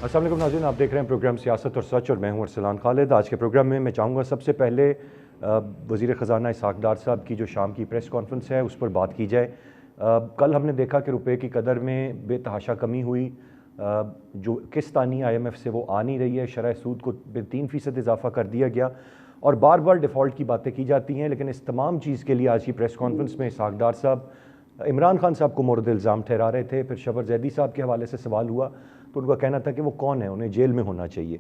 अस्सलाम वालेकुम नाज़रीन, आप देख रहे हैं प्रोग्राम सियासत और सच और मैं हूं अरसलान खालिद। आज के प्रोग्राम में मैं चाहूँगा सबसे पहले वज़ीर ख़ज़ाना इसहाक़ डार साहब की जो शाम की प्रेस कॉन्फ्रेंस है उस पर बात की जाए। कल हमने देखा कि रुपए की कदर में बेतहाशा कमी हुई। जो किस्तानी IMF से वो आ नहीं रही है, शरह सूद को 3% इजाफा कर दिया गया और बार बार डिफ़ॉल्ट की बातें की जाती हैं। लेकिन इस तमाम चीज़ के लिए आज की प्रेस कॉन्फ्रेंस में इसहाक़ डार साहब इमरान खान साहब को मोरद इल्ज़ाम ठहरा रहे थे। फिर शबर जैदी साहब के हवाले से सवाल हुआ तो उनका कहना था कि वो कौन है, उन्हें जेल में होना चाहिए।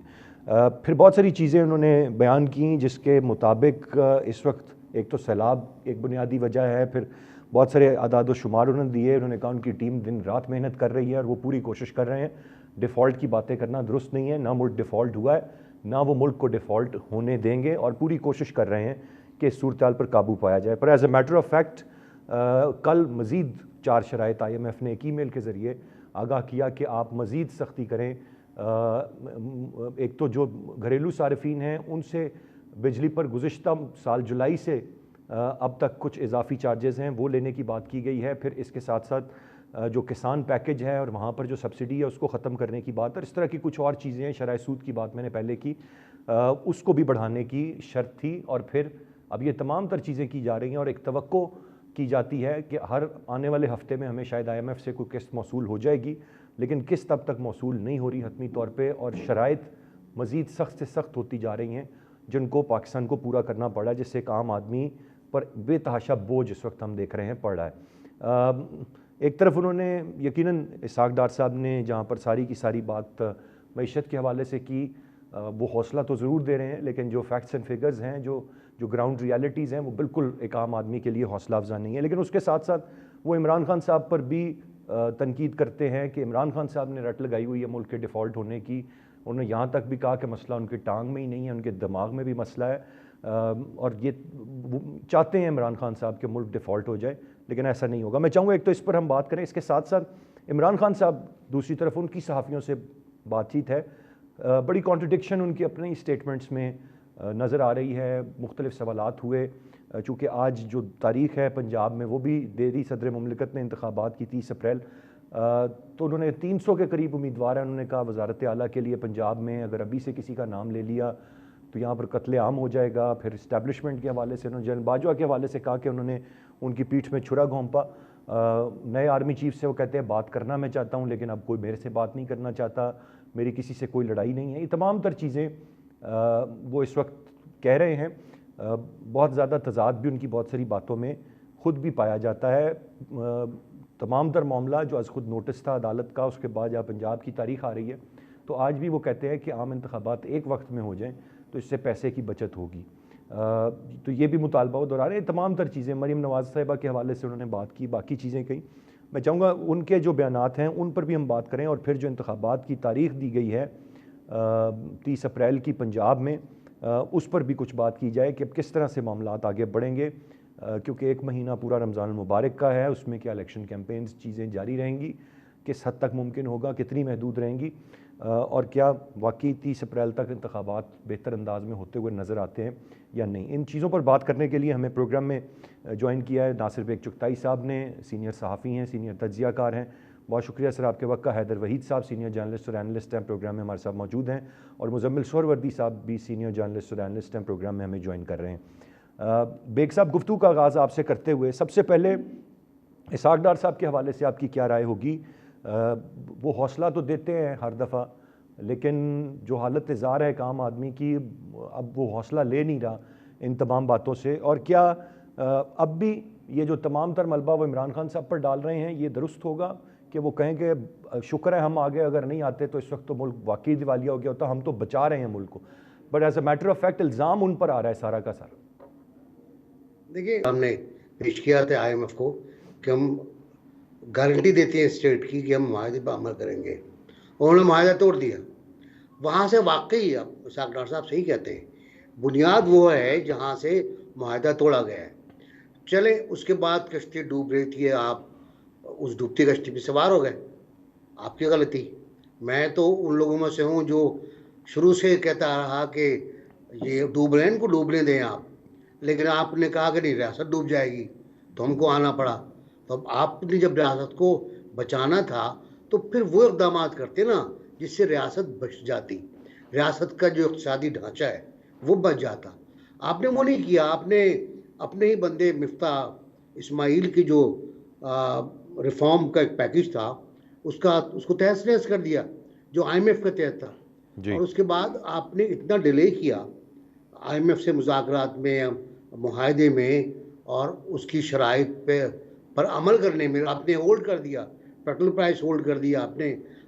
फिर बहुत सारी चीज़ें उन्होंने बयान की जिसके मुताबिक इस वक्त एक तो सैलाब एक बुनियादी वजह है, फिर बहुत सारे आदाद व शुमार उन्होंने दिए। उन्होंने कहा उनकी टीम दिन रात मेहनत कर रही है और वो पूरी कोशिश कर रहे हैं। डिफ़ॉल्ट की बातें करना दुरुस्त नहीं है, ना मुल्क डिफ़ॉल्ट हुआ है ना वो मुल्क को डिफ़ॉल्ट होने देंगे और पूरी कोशिश कर रहे हैं कि इस सूरत हाल पर काबू पाया जाए। पर as a matter of fact कल मज़ीद 4 शराइत IMF ने एक ईमेल के ज़रिए आगाह किया कि आप मज़ीद सख्ती करें। एक तो जो घरेलू सार्फिन हैं उनसे बिजली पर गुज़िश्ता साल जुलाई से अब तक कुछ इजाफी चार्जेस हैं वो लेने की बात की गई है। फिर इसके साथ साथ जो किसान पैकेज है और वहाँ पर जो सब्सिडी है उसको ख़त्म करने की बात और इस तरह की कुछ और चीज़ें हैं। शरह सूद की बात मैंने पहले की, उसको भी बढ़ाने की शर्त थी। और फिर अब ये तमाम तर चीज़ें की जा रही हैं और एक तवक्को की जाती है कि हर आने वाले हफ्ते में हमें शायद IMF से कोई किस्त मौसूल हो जाएगी, लेकिन किस्त अब तक मौसूल नहीं हो रही हतमी तौर पे और शराइत मज़ीद सख्त से सख्त होती जा रही हैं जिनको पाकिस्तान को पूरा करना पड़ा, जिससे एक आम आदमी पर बेतहाशा बोझ इस वक्त हम देख रहे हैं पड़ रहा है। एक तरफ उन्होंने यकीनन इसहाक़ डार साहब ने जहाँ पर सारी की सारी बात मईशत के हवाले से की, वो हौसला तो ज़रूर दे रहे हैं, लेकिन जो फैक्ट्स एंड फिगर्स हैं, जो ग्राउंड रियलिटीज़ हैं, वो बिल्कुल एक आम आदमी के लिए हौसला अफजा नहीं है। लेकिन उसके साथ साथ वो इमरान खान साहब पर भी तनकीद करते हैं कि इमरान खान साहब ने रट लगाई हुई है मुल्क के डिफ़ॉल्ट होने की। उन्होंने यहाँ तक भी कहा कि मसला उनकी टांग में ही नहीं है, उनके दिमाग में भी मसला है और ये चाहते हैं इमरान खान साहब के मुल्क डिफ़ॉल्ट हो जाए, लेकिन ऐसा नहीं होगा। मैं चाहूँगा एक तो इस पर हम बात करें, इसके साथ साथ इमरान खान साहब दूसरी तरफ उनकी सहाफ़ियों से बातचीत है, बड़ी कॉन्ट्रडिक्शन उनकी अपनी स्टेटमेंट्स में नज़र आ रही है। मुख्तलिफ सवालात हुए, चूँकि आज जो तारीख़ है पंजाब में वो भी देरी सदर मुमलिकत ने इंतखाबात की 30 अप्रैल, तो उन्होंने 300 के करीब उम्मीदवार हैं। उन्होंने कहा वज़ारत आला के लिए पंजाब में अगर अभी से किसी का नाम ले लिया तो यहाँ पर कत्ले आम हो जाएगा। फिर इस्टेब्लिशमेंट के हवाले से उन्होंने जनरल बाजवा के हवाले से कहा कि उन्होंने उनकी पीठ में छुरा घोंपा। नए आर्मी चीफ से वो कहते हैं बात करना मैं चाहता हूँ लेकिन अब कोई मेरे से बात नहीं करना चाहता, मेरी किसी से कोई लड़ाई नहीं है। ये तमाम तर चीज़ें वो इस वक्त कह रहे हैं। बहुत ज़्यादा तज़ाद भी उनकी बहुत सारी बातों में ख़ुद भी पाया जाता है। तमाम तर मामला जो आज खुद नोटिस था अदालत का, उसके बाद जहाँ पंजाब की तारीख़ आ रही है तो आज भी वो कहते हैं कि आम इंतखाबात एक वक्त में हो जाएं तो इससे पैसे की बचत होगी। तो ये भी मुतालबा वो दोहरा रहे हैं। तमाम तर चीज़ें मरीम नवाज़ साहिबा के हवाले से उन्होंने बात की, बाकी चीज़ें कहीं। मैं चाहूँगा उनके जो बयानात हैं उन पर भी हम बात करें और फिर जो इंतखाबात की तारीख़ दी गई है 30 अप्रैल की पंजाब में, उस पर भी कुछ बात की जाए कि अब किस तरह से मामलात आगे बढ़ेंगे, क्योंकि एक महीना पूरा रमज़ान मुबारक का है, उसमें क्या इलेक्शन कैंपेन्स चीज़ें जारी रहेंगी, किस हद तक मुमकिन होगा, कितनी महदूद रहेंगी और क्या वाकई 30 अप्रैल तक इंतखाबात बेहतर अंदाज में होते हुए नज़र आते हैं या नहीं। इन चीज़ों पर बात करने के लिए हमें प्रोग्राम में ज्वाइन किया है नासिर बेग चुगताई साहब ने, सीनियर सहाफ़ी हैं, सीनियर तज्ज़ियाकार हैं। बहुत शुक्रिया सर आपके वक्त का। हैदर वहीद साहब सीनियर जर्नलिस्ट और एनालिस्ट हैं, प्रोग्राम में हमारे साथ मौजूद हैं और मुजम्मिल सोहरवर्दी साहब भी सीनियर जर्नलिस्ट और एनालिस्ट हैं, प्रोग्राम में हमें ज्वाइन कर रहे हैं। बेग साहब, गुफ्तगू का आगाज़ आपसे करते हुए सबसे पहले इसहाक़ डार साहब के हवाले से आपकी क्या राय होगी? वो हौसला तो देते हैं हर दफ़ा, लेकिन जो हालत ज़ार है एक आम आदमी की, अब वो हौसला ले नहीं रहा इन तमाम बातों से। और क्या अब भी ये जो तमाम तर मलबा वो इमरान खान साहब पर डाल रहे हैं ये दुरुस्त होगा कि वो कहें कि शुक्र है हम आगे, अगर नहीं आते तो इस वक्त तो मुल्क वाकई दिवालिया हो गया होता, हम तो बचा रहे हैं मुल्क को, but as a matter of fact इल्ज़ाम उन पर आ रहा है सारा का सारा। देखिए, हमने पेश किया था IMF को कि हम गारंटी देते हैं स्टेट की कि हम माहदे पर अमल करेंगे, उन्होंने माहदा तोड़ दिया। वहाँ से वाकई अब इसहाक़ डार साहब सही कहते हैं, बुनियाद वो है जहाँ से माहदा तोड़ा गया है। चले उसके बाद कश्ती डूब रही थी, आप उस डूबती कश्ती पर सवार हो गए, आपकी गलती। मैं तो उन लोगों में से हूँ जो शुरू से कहता रहा कि ये डूब रहे हैं, इनको डूबने दें आप, लेकिन आपने कहा कि नहीं रियासत डूब जाएगी तो हमको आना पड़ा। तो अब आपने जब रियासत को बचाना था तो फिर वो इक़दाम करते ना जिससे रियासत बच जाती, रियासत का जो इक़्तिसादी ढांचा है वो बच जाता। आपने वो नहीं किया, आपने अपने ही बंदे मिफ्ताह इस्माइल की जो रिफॉर्म का एक पैकेज था उसको तहस नहस कर दिया जो IMF के तहत था। जी। और उसके बाद आपने इतना डिले किया IMF से मुज़ाकरात में, मुआहदे में और उसकी शराइत पर अमल करने में। आपने होल्ड कर दिया, पेट्रोल प्राइस होल्ड कर दिया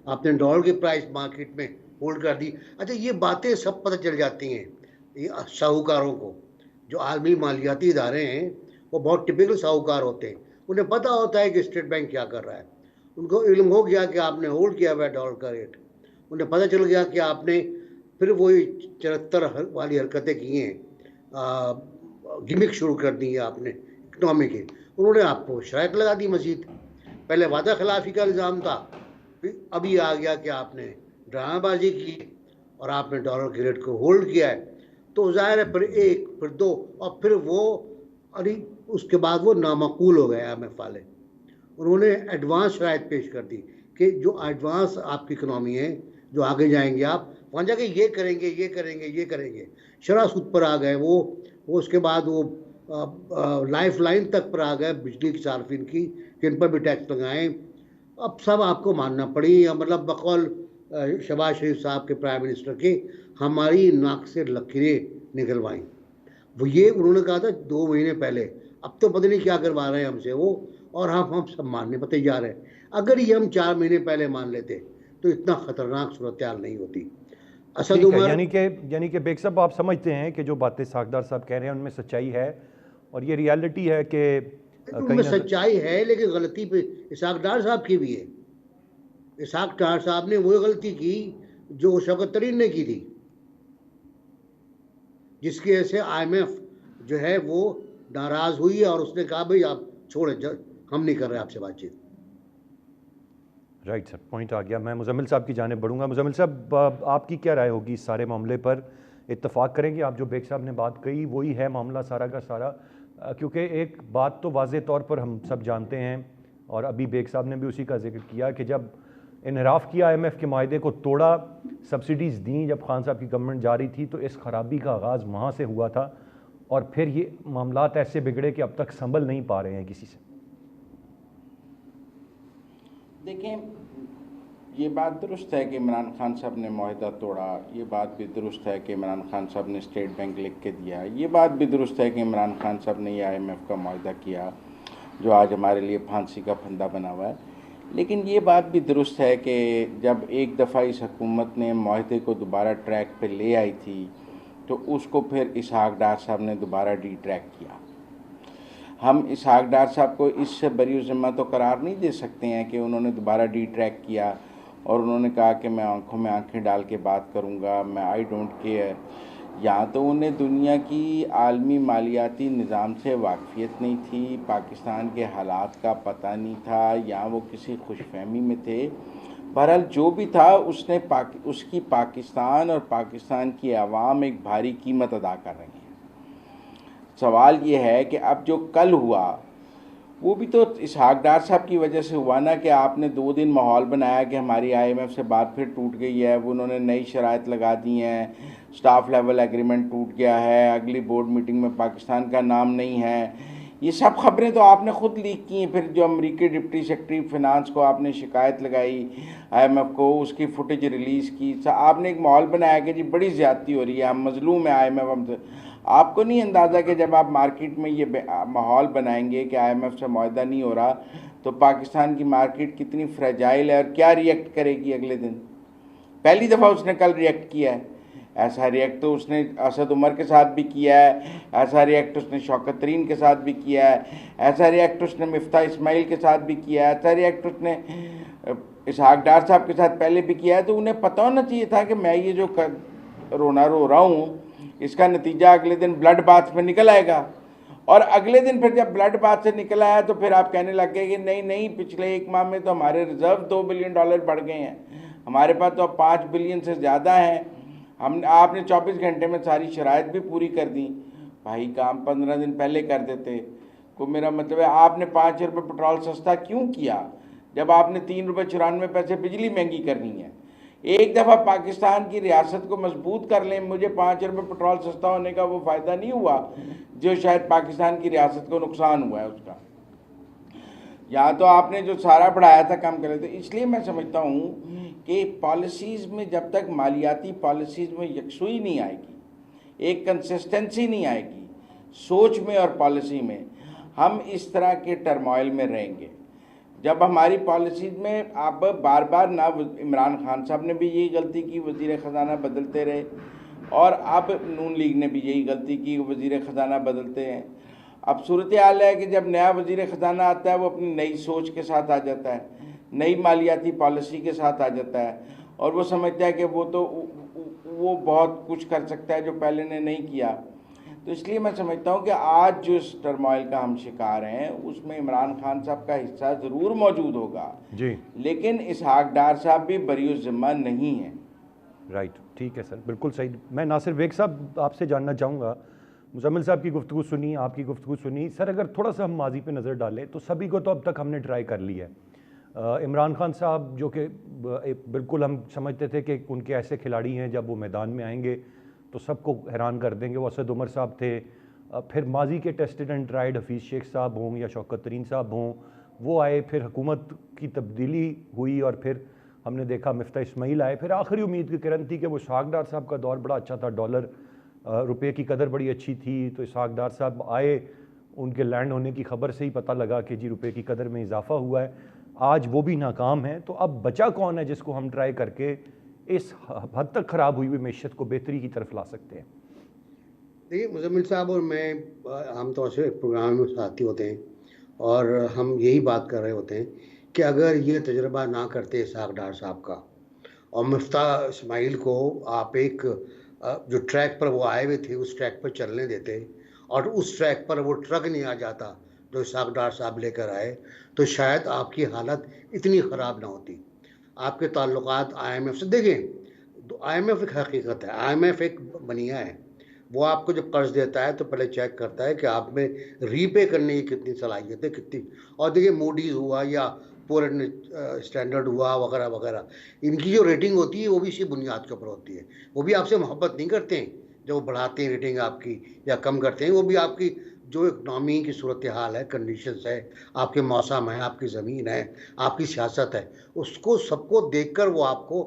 आपने डॉलर के प्राइस मार्केट में होल्ड कर दी। अच्छा, ये बातें सब पता चल जाती हैं ये साहूकारों को। जो आलमी मालियाती इदारे हैं वो बहुत टिपिकल साहूकार होते हैं, उन्हें पता होता है कि स्टेट बैंक क्या कर रहा है। उनको इल्म हो गया कि आपने होल्ड किया हुआ है डॉलर का रेट, उन्हें पता चल गया कि आपने फिर वही 74 वाली हरकतें की हैं, गिमिक शुरू कर दी है आपने इकनॉमी की। उन्होंने आपको शराइत लगा दी मजीद। पहले वादा खिलाफी का इल्ज़ाम था, फिर अभी आ गया कि आपने ड्रामाबाजी की और आपने डॉलर के रेट को होल्ड किया है। तो जाहिर है फिर एक, फिर दो, और फिर वो अरे उसके बाद वो नामाकूल हो गए IMF वाले। उन्होंने एडवांस शराइत पेश कर दी कि जो एडवांस आपकी इकनॉमी है, जो आगे जाएंगे आप वहाँ जाके ये करेंगे, ये करेंगे, ये करेंगे। शरह सूद पर आ गए वो उसके बाद वो लाइफ लाइन तक पर आ गए, बिजली की सार्फिन की, कि इन पर भी टैक्स लगाएं। अब सब आपको मानना पड़ी, मतलब बकौल शहबाज शरीफ साहब के प्राइम मिनिस्टर के, हमारी नाक से लकीरें निकलवाई। वो ये उन्होंने कहा था 2 महीने पहले। अब तो पता नहीं क्या करवा रहे हैं हमसे वो, और हम सब मानने पर तैयार हैं। अगर ये हम 4 महीने पहले मान लेते तो इतना खतरनाक सूरत हाल नहीं होती। असद ठीक है, उमर, यानी कि बेग साहब आप समझते हैं कि जो बातें सागदार साहब कह रहे हैं उनमें सच्चाई है और ये रियलिटी है कि उनमें सच्चाई है, लेकिन गलती पे इसहाक डार साहब की भी है। इसहाक डार साहब ने वो गलती की जो शौकत तरीन ने की थी, जिसकी वजह से IMF जो है वो नाराज हुई है और उसने कहा भाई आप छोड़े, हम नहीं कर रहे आपसे बातचीत। राइट सर, पॉइंट आ गया। मैं मुजम्मिल साहब की जानिब बढ़ूंगा। मुजम्मिल साहब, आपकी क्या राय होगी इस सारे मामले पर? इत्तफाक करेंगे आप जो बेग साहब ने बात कही वही है मामला सारा का सारा? क्योंकि एक बात तो वाज़े तौर पर हम सब जानते हैं और अभी बेग साहब ने भी उसी का जिक्र किया कि जब इनहराफ किया, IMF के माहदे को तोड़ा, सब्सिडीज़ दी जब खान साहब की गवर्नमेंट जारी थी, तो इस खराबी का आगाज़ वहाँ से हुआ था और फिर ये मामलात ऐसे बिगड़े कि अब तक संभल नहीं पा रहे हैं किसी से। देखें, ये बात दुरुस्त है कि इमरान खान साहब ने मुआहदा तोड़ा, ये बात भी दुरुस्त है कि इमरान खान साहब ने स्टेट बैंक लिख के दिया, ये बात भी दुरुस्त है कि इमरान खान साहब ने ये IMF का मुआहदा किया जो आज हमारे लिए फांसी का फंदा बना हुआ है। लेकिन ये बात भी दुरुस्त है कि जब एक दफ़ा इस हुकूमत ने मुआहदे को दोबारा ट्रैक पे ले आई थी तो उसको फिर इसहाक डार साहब ने दोबारा डी-ट्रैक किया। हम इसहाक डार साहब को इससे बरी ज़िम्मा तो करार नहीं दे सकते हैं कि उन्होंने दोबारा डी-ट्रैक किया और उन्होंने कहा कि मैं आंखों में आंखें डाल के बात करूंगा, मैं आई डोंट केयर। यहाँ तो उन्हें दुनिया की आलमी मालियाती निज़ाम से वाकफियत नहीं थी, पाकिस्तान के हालात का पता नहीं था, या वो किसी खुशफहमी में थे। बहरहाल जो भी था उसने उसकी पाकिस्तान और पाकिस्तान की आवाम एक भारी कीमत अदा कर रही हैं। सवाल ये है कि अब जो कल हुआ वो भी तो इसहाक डार साहब की वजह से हुआ ना, कि आपने 2 दिन माहौल बनाया कि हमारी IMF से बात फिर टूट गई है, वो उन्होंने नई शराइत लगा दी हैं, स्टाफ लेवल एग्रीमेंट टूट गया है, अगली बोर्ड मीटिंग में पाकिस्तान का नाम नहीं है। ये सब खबरें तो आपने ख़ुद लीक की हैं। फिर जो अमेरिकी डिप्टी सेक्रेटरी फिनांस को आपने शिकायत लगाई IMF को, उसकी फुटेज रिलीज़ की, आपने एक माहौल बनाया कि जी बड़ी ज़्यादती हो रही है, हम मजलूम है IMF हमसे। आपको नहीं अंदाज़ा कि जब आप मार्केट में ये माहौल बनाएंगे कि IMF से मुआहदा नहीं हो रहा तो पाकिस्तान की मार्केट कितनी फ्रेजाइल है और क्या रिएक्ट करेगी अगले दिन। पहली दफ़ा उसने कल रिएक्ट किया है। ऐसा रिएक्ट तो उसने असद उमर के साथ भी किया है, ऐसा रिएक्ट उसने शौकत तरीन के साथ भी किया है, ऐसा रिएक्ट उसने मिफ्ताह इस्माइल के साथ भी किया है, ऐसा रिएक्ट उसने इसहाक डार साहब के साथ पहले भी किया है। तो उन्हें पता होना चाहिए था कि मैं ये जो रोना रो रहा हूँ इसका नतीजा अगले दिन ब्लड बाथ में निकल आएगा। और अगले दिन फिर जब ब्लड बाथ से निकल आया तो फिर आप कहने लग गए कि नहीं नहीं, पिछले 1 माह में तो हमारे रिजर्व $2 बिलियन बढ़ गए हैं, हमारे पास तो अब 5 बिलियन से ज़्यादा हैं, आपने 24 घंटे में सारी शराइत भी पूरी कर दी। भाई काम 15 दिन पहले कर देते। तो मेरा मतलब है आपने 5 रुपये पेट्रोल सस्ता क्यों किया जब आपने 3 रुपये 94 पैसे बिजली महंगी करनी है। एक दफ़ा पाकिस्तान की रियासत को मजबूत कर लें, मुझे 5 रुपये पेट्रोल सस्ता होने का वो फ़ायदा नहीं हुआ जो शायद पाकिस्तान की रियासत को नुकसान हुआ है उसका। या तो आपने जो सारा बढ़ाया था कम करे। तो इसलिए मैं समझता हूँ कि पॉलिसीज़ में जब तक मालियाती पॉलिसीज़ में यकसुई नहीं आएगी, एक कंसिस्टेंसी नहीं आएगी सोच में और पॉलिसी में, हम इस तरह के टर्मोइल में रहेंगे। जब हमारी पॉलिसीज़ में आप बार बार ना, इमरान खान साहब ने भी यही गलती की, वज़ीर ख़जाना बदलते रहे, और अब नून लीग ने भी यही गलती की, वज़ीर ख़जाना बदलते हैं। अब सूरत हाल है कि जब नया वज़ीर ख़जाना आता है वो अपनी नई सोच के साथ आ जाता है, नई मालियाती पॉलिसी के साथ आ जाता है, और वो समझता है कि वो बहुत कुछ कर सकता है जो पहले ने नहीं किया। तो इसलिए मैं समझता हूँ कि आज जो इस टर्मोइल का हम शिकार हैं उसमें इमरान खान साहब का हिस्सा ज़रूर मौजूद होगा जी, लेकिन इसहाक डार साहब भी बरीउज़ ज़िम्मा नहीं है। राइट, ठीक है सर, बिल्कुल सही। मैं नासिर बेग साहब आपसे जानना चाहूँगा, मुजम्मिल साहब की गुफ्तगू सुनी, आपकी गुफ्तगू सुनी सर, अगर थोड़ा सा हम माजी पे नज़र डालें तो सभी को तो अब तक हमने ट्राई कर ली है। इमरान खान साहब जो कि बिल्कुल हम समझते थे कि उनके ऐसे खिलाड़ी हैं जब वो मैदान में आएंगे तो सबको हैरान कर देंगे, वो असद उमर साहब थे। फिर माजी के tested and tried Hafeez Sheikh साहब हों या शौकत तरीन साहब हों, वो आए, फिर हुकूमत की तब्दीली हुई और फिर हमने देखा मिफ्ता इस्माइल आए, फिर आखिरी उम्मीद की किरण थी कि वो इसहाक डार साहब का दौर बड़ा अच्छा था, डॉलर रुपये की कदर बड़ी अच्छी थी, तो इसहाक डार साहब आए, उनके लैंड होने की खबर से ही पता लगा कि जी रुपये की कदर में इजाफा हुआ है। आज वो भी नाकाम है, तो अब बचा कौन है जिसको हम ट्राई करके इस हद तक ख़राब हुई हुई मैशत को बेहतरी की तरफ ला सकते हैं? देखिए, मुजम्मिल साहब और मैं आमतौर से प्रोग्राम में साथी होते हैं और हम यही बात कर रहे होते हैं कि अगर ये तजुर्बा ना करते इसहाक डार साहब का और मिफ्ता इस्माइल को आप एक जो ट्रैक पर वो आए हुए थे उस ट्रैक पर चलने देते और उस ट्रैक पर वो ट्रक नहीं आ जाता जो इसहाक डार साहब लेकर आए, तो शायद आपकी हालत इतनी ख़राब ना होती। आपके ताल्लुकात IMF से देखें, तो IMF एक हकीकत है, IMF एक बनिया है। वो आपको जब कर्ज देता है तो पहले चेक करता है कि आप में रीपे करने की कितनी सलाहियत है, कितनी। और देखिए, मूडीज़ हुआ या पूर स्टैंडर्ड हुआ वगैरह वगैरह, इनकी जो रेटिंग होती है वो भी इसी बुनियाद के ऊपर होती है। वो भी आपसे मोहब्बत नहीं करते हैं जब वो बढ़ाते हैं रेटिंग आपकी या कम करते हैं, वो भी आपकी जो इकनॉमी की सूरत हाल है, कंडीशंस है, आपके मौसम है, आपकी ज़मीन है, आपकी सियासत है, उसको सबको देखकर वो आपको,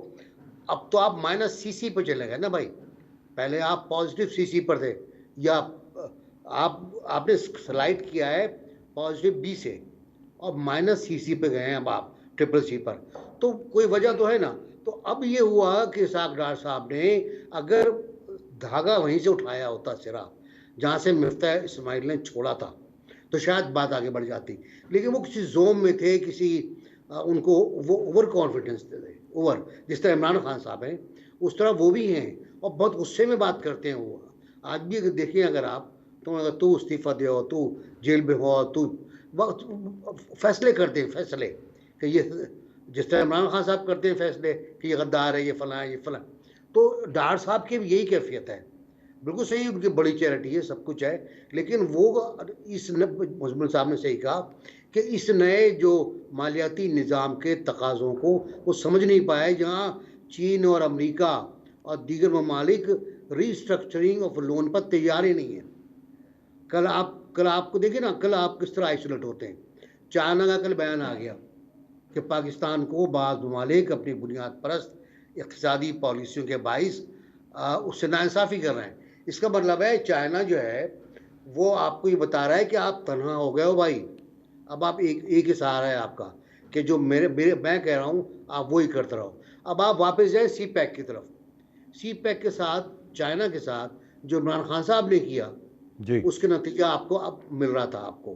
अब तो आप माइनस CC पे चले गए ना भाई, पहले आप पॉजिटिव CC पर थे, या आपने स्लाइड किया है पॉजिटिव B से और माइनस CC पे गए हैं अब आप CCC पर, तो कोई वजह तो है ना। तो अब ये हुआ कि इसहाक डार साहब ने अगर धागा वहीं से उठाया होता, सिरा जहाँ से मिफ्ता इस्माइल ने छोड़ा था, तो शायद बात आगे बढ़ जाती। लेकिन वो किसी जोम में थे, किसी उनको वो ओवर कॉन्फिडेंस थे, ओवर, जिस तरह इमरान खान साहब हैं उस तरह वो भी हैं और बहुत गुस्से में बात करते हैं वो। आज भी अगर देखें, अगर आप, तो अगर तू इस्तीफ़ा दो, तू जेल में हो, तू फैसले करते हैं, फैसले कि ये जिस तरह इमरान खान साहब करते हैं फैसले कि ये गद्दार है, ये फलां है, ये फलां, तो डार साहब की भी यही कैफियत है। बिल्कुल सही, उनकी बड़ी चैरिटी है, सब कुछ है, लेकिन वो इस मुजम्मिल साहब ने सही कहा कि इस नए जो मालियाती निज़ाम के तकाज़ों को वो समझ नहीं पाए, जहाँ चीन और अमेरिका और दीगर ममालिक रीस्ट्रक्चरिंग ऑफ लोन पर तैयार ही नहीं है। कल आपको देखिए ना, कल आप किस तरह आइसोलेट होते हैं। चाइना का कल बयान आ गया कि पाकिस्तान को बाज़ ममालिक अपनी बुनियाद परस्त इक़्तिसादी पॉलिसियों के बाइस उससे नाइंसाफ़ी कर रहे हैं। इसका मतलब है चाइना जो है वो आपको ये बता रहा है कि आप तन्हा हो गए हो भाई, अब आप एक ही सहारा है आपका कि जो मेरे मैं कह रहा हूँ आप वो ही करते रहो। अब आप वापस जाए CPEC की तरफ। CPEC के साथ, चाइना के साथ जो इमरान खान साहब ने किया जी, उसके नतीजा आपको अब मिल रहा था आपको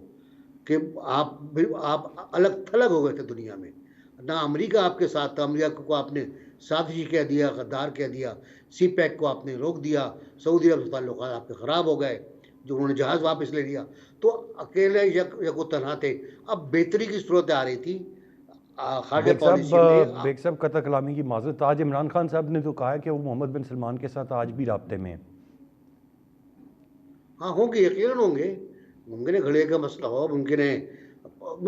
कि आप अलग थलग हो गए थे दुनिया में। ना अमेरिका आपके साथ था, अमेरिका को आपने साजिशी कह दिया, गद्दार कह दिया, CPEC को आपने रोक दिया, सऊदी अरब से ताल्लुकात आपके ख़राब हो गए, जो उन्होंने जहाज़ वापस ले लिया, तो अकेले यको तनहा थे। अब बेहतरी की सूरत आ रही थी, खारजा पॉलिसी में। बेग साहब कता कलामी की माजरत, आज इमरान खान साहब ने तो कहा है कि वो मोहम्मद बिन सलमान के साथ आज भी राब्ते में हैं। हाँ, होंगे, यकीनन होंगे, मुमकिन है घड़े का मसला हो, मुमकिन है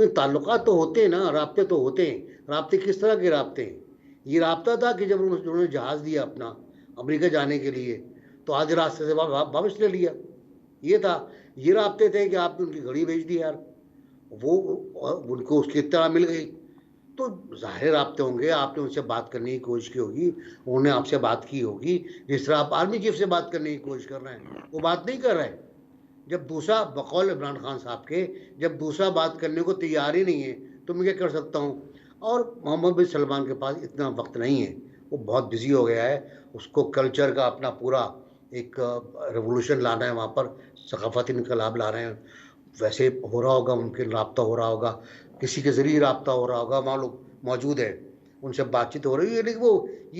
ताल्लुकात तो होते हैं ना, राब्ते तो होते हैं। राब्ते किस तरह के राब्ते हैं ये राब्ता था कि जब उन्होंने जहाज़ दिया अपना अमेरिका जाने के लिए तो आधे रास्ते से वापस ले लिया। ये था, ये राब्ते थे कि आपने उनकी घड़ी भेज दी यार, वो उनको उसकी इत्तला मिल गई, तो ज़ाहिर राब्ते होंगे, आपने उनसे बात करने की कोशिश की होगी, उन्होंने आपसे बात की होगी, जिस तरह आप आर्मी चीफ से बात करने की कोशिश कर रहे हैं, वो बात नहीं कर रहे हैं। जब दूसरा बकौल इमरान खान साहब के, जब दूसरा बात करने को तैयार ही नहीं है, तो मैं क्या कर सकता हूँ। और मोहम्मद बिन सलमान के पास इतना वक्त नहीं है, वो बहुत बिजी हो गया है, उसको कल्चर का अपना पूरा एक रेवोल्यूशन लाना है, वहाँ पर सकाफती इनकलाब ला रहे हैं। वैसे हो रहा होगा, मुमकिन राब्ता हो रहा होगा, किसी के ज़रिए राब्ता हो रहा होगा, वहाँ लोग मौजूद हैं, उनसे बातचीत हो रही है, लेकिन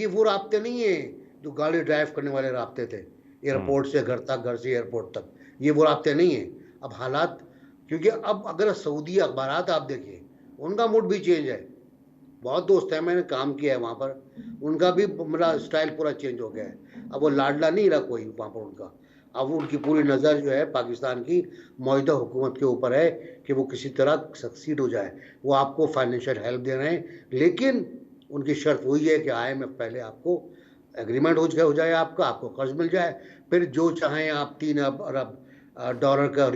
वो राब्ते नहीं है जो गाड़ी ड्राइव करने वाले राब्ते थे, एयरपोर्ट से घर तक, घर से एयरपोर्ट तक, ये वो राब्ते नहीं है। अब हालात, क्योंकि अब अगर सऊदी अखबारात आप देखिए, उनका मूड भी चेंज है। बहुत दोस्त हैं, मैंने काम किया है वहाँ पर, उनका भी मेरा स्टाइल पूरा चेंज हो गया है। अब वो लाडला नहीं रहा कोई वहाँ पर उनका, अब उनकी पूरी नज़र जो है पाकिस्तान की मौजूदा हुकूमत के ऊपर है कि वो किसी तरह सक्सीड हो जाए। वो आपको फाइनेंशियल हेल्प दे रहे हैं, लेकिन उनकी शर्त वही है कि IMF पहले आपको एग्रीमेंट हो जाए, आपको कर्ज मिल जाए, फिर जो चाहें आप 3 अरब डॉलर का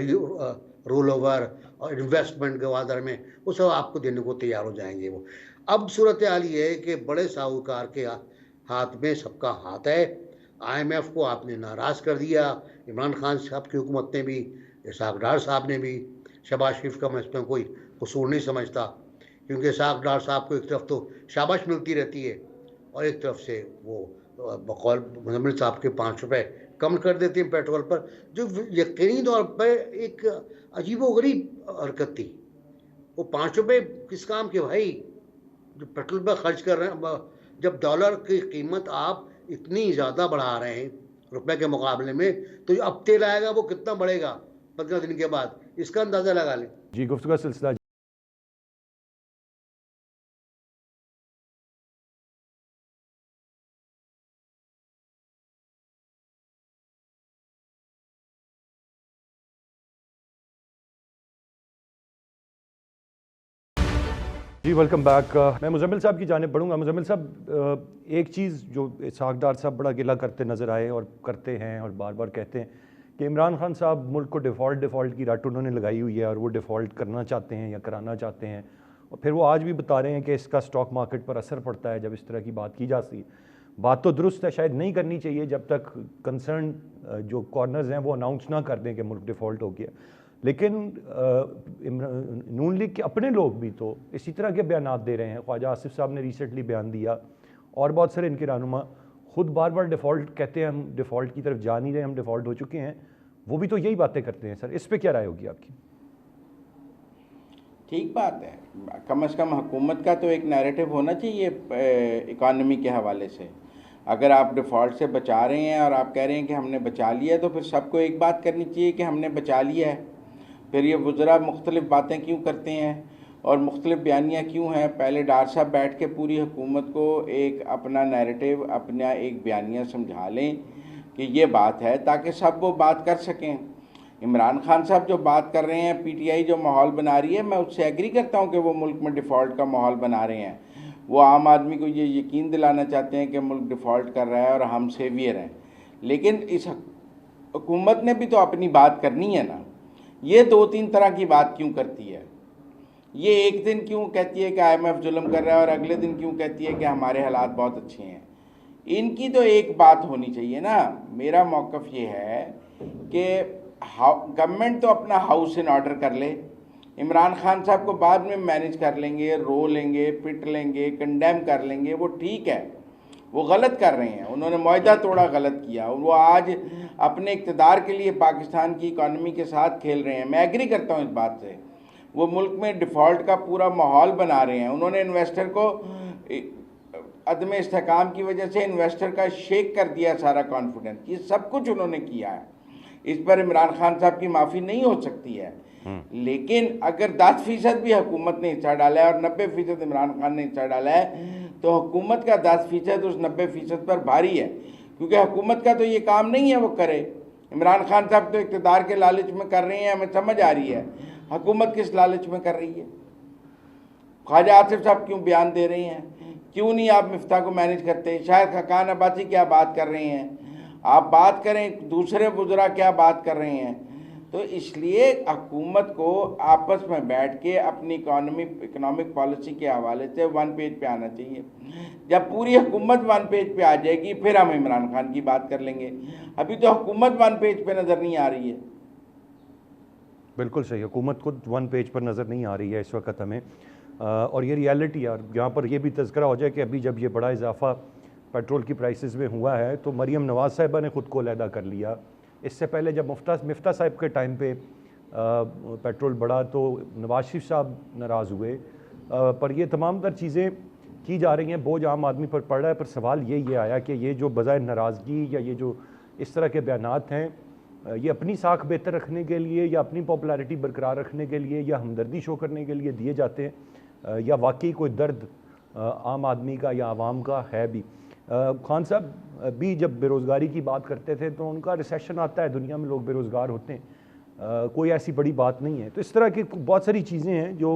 रोल ओवर और इन्वेस्टमेंट के वादर में वो सब आपको देने को तैयार हो जाएंगे वो। अब सूरत हाल ये है कि बड़े साहूकार के हाथ में सबका हाथ है। IMF को आपने नाराज़ कर दिया, इमरान खान साहब की हुकूमत ने भी, इसहाक डार साहब ने भी। शहबाज शरीफ का मैं इसमें कोई कसूर नहीं समझता, क्योंकि इसहाक डार साहब को एक तरफ तो शाबाश मिलती रहती है और एक तरफ से वो बकौल मुजम्मिल साहब के 5 रुपये कम कर देते हैं पेट्रोल पर, जो यकीनी तौर पर एक अजीबोगरीब हरकत थी। वो 5 रुपये किस काम के भाई, जो पेट्रोल पर खर्च कर रहे हैं। जब डॉलर की कीमत आप इतनी ज़्यादा बढ़ा रहे हैं रुपए के मुकाबले में, तो जो अब तेल आएगा वो कितना बढ़ेगा 15 दिन के बाद, इसका अंदाज़ा लगा लें। जी, गुफ्तगू का सिलसिला जी, वेलकम बैक। मैं मुजम्मिल साहब की जानिब बढ़ूँगा। मुजम्मिल साहब, एक चीज़ जो इसहाक डार साहब बड़ा गिला करते नज़र आए और करते हैं और बार बार कहते हैं कि इमरान खान साहब मुल्क को डिफ़ॉल्ट की रट उन्होंने लगाई हुई है और वो डिफ़ॉल्ट करना चाहते हैं या कराना चाहते हैं, और फिर वो आज भी बता रहे हैं कि इसका स्टॉक मार्केट पर असर पड़ता है जब इस तरह की बात की जाती है। बात तो दुरुस्त है, शायद नहीं करनी चाहिए जब तक कंसर्न जो कॉर्नर्स हैं वो अनाउंस ना कर दें कि मुल्क डिफ़ॉल्ट हो गया, लेकिन नून लीग के अपने लोग भी तो इसी तरह के बयान दे रहे हैं। ख्वाजा आसिफ साहब ने रिसेंटली बयान दिया और बहुत सारे इनके रहनुमा खुद बार बार डिफ़ॉल्ट कहते हैं, हम डिफ़ॉल्ट की तरफ जा नहीं रहे, हम डिफ़ॉल्ट हो चुके हैं। वो भी तो यही बातें करते हैं। सर, इस पे क्या राय होगी आपकी? ठीक बात है, कम से कम हुकूमत का तो एक नैरेटिव होना चाहिए इकॉनमी के हवाले से। अगर आप डिफ़ॉल्ट से बचा रहे हैं और आप कह रहे हैं कि हमने बचा लिया है, तो फिर सबको एक बात करनी चाहिए कि हमने बचा लिया है। फिर ये वज़रा मुख्तलिफ़ बातें क्यों करते हैं और मुख्तलिफ़ बयानियाँ क्यों हैं? पहले डार साहब बैठ के पूरी हुकूमत को एक अपना नैरेटिव, अपना एक बयानिया समझा लें कि ये बात है, ताकि सब वो बात कर सकें। इमरान खान साहब जो बात कर रहे हैं, PTI जो माहौल बना रही है, मैं उससे एग्री करता हूँ कि वो मुल्क में डिफ़ॉल्ट का माहौल बना रहे हैं। वो आम आदमी को ये यकीन दिलाना चाहते हैं कि मुल्क डिफ़ॉल्ट कर रहा है और हम सेवियर हैं। लेकिन इस हुकूमत ने भी तो अपनी बात करनी है ना। ये 2-3 तरह की बात क्यों करती है? ये एक दिन क्यों कहती है कि IMF जुल्म कर रहा है और अगले दिन क्यों कहती है कि हमारे हालात बहुत अच्छे हैं? इनकी तो एक बात होनी चाहिए ना। मेरा मौक़िफ़ ये है कि गवर्नमेंट तो अपना हाउस इन ऑर्डर कर ले, इमरान खान साहब को बाद में मैनेज कर लेंगे, रो लेंगे, पिट लेंगे, कंडेम कर लेंगे, वो ठीक है। वो गलत कर रहे हैं, उन्होंने मुआहदा तोड़ा, गलत किया, और वो आज अपने इक़्तिदार के लिए पाकिस्तान की इकॉनमी के साथ खेल रहे हैं। मैं एग्री करता हूँ इस बात से। वो मुल्क में डिफ़ॉल्ट का पूरा माहौल बना रहे हैं। उन्होंने इन्वेस्टर को अदम इस्तेहकाम की वजह से इन्वेस्टर का शेक कर दिया सारा कॉन्फिडेंस। ये सब कुछ उन्होंने किया है। इस पर इमरान खान साहब की माफ़ी नहीं हो सकती है। लेकिन अगर 10% भी हुकूमत ने हिस्सा डाला है और 90% इमरान खान ने हिस्सा डाला है, तो हुकूमत का 10% उस 90% पर भारी है, क्योंकि हुकूमत का तो ये काम नहीं है वो करे। इमरान खान साहब तो इक़्तिदार के लालच में कर रहे हैं, हमें समझ आ रही है। हुकूमत किस लालच में कर रही है? ख्वाजा आसिफ साहब क्यों बयान दे रहे हैं क्यों नहीं आप मिफ्ता को मैनेज करते? शायद खकान अब्बासी क्या बात कर रहे हैं, आप बात करें, दूसरे बुजुर्ग क्या बात कर रहे हैं। तो इसलिए हुकूमत को आपस में बैठ के अपनी इकोनॉमिक पॉलिसी के हवाले से वन पेज पे आना चाहिए। जब पूरी हुकूमत वन पेज पे आ जाएगी फिर हम इमरान खान की बात कर लेंगे। अभी तो हुकूमत वन पेज पे नज़र नहीं आ रही है। बिल्कुल सही, हुकूमत खुद वन पेज पर नज़र नहीं आ रही है इस वक्त हमें। और ये रियलिटी है। यहाँ पर यह भी तज़किरा हो जाए कि अभी जब ये बड़ा इजाफा पेट्रोल की प्राइसेस में हुआ है तो मरीम नवाज़ साहिबा ने ख़ुद को अलहदा कर मिया। इससे पहले जब मिफ्ता साहब के टाइम पे पेट्रोल बढ़ा तो नवाज शरीफ साहब नाराज़ हुए। पर ये तमाम तर चीज़ें की जा रही हैं, बोझ आम आदमी पर पड़ रहा है। पर सवाल ये आया कि ये जो बजाय नाराज़गी या ये जो इस तरह के बयानात हैं, ये अपनी साख बेहतर रखने के लिए या अपनी पॉपुलैरिटी बरकरार रखने के लिए या हमदर्दी शो करने के लिए दिए जाते हैं, या वाकई कोई दर्द आम आदमी का या आवाम का है भी। खान साहब भी जब बेरोज़गारी की बात करते थे तो उनका रिसेशन आता है, दुनिया में लोग बेरोज़गार होते हैं, कोई ऐसी बड़ी बात नहीं है। तो इस तरह की बहुत सारी चीज़ें हैं जो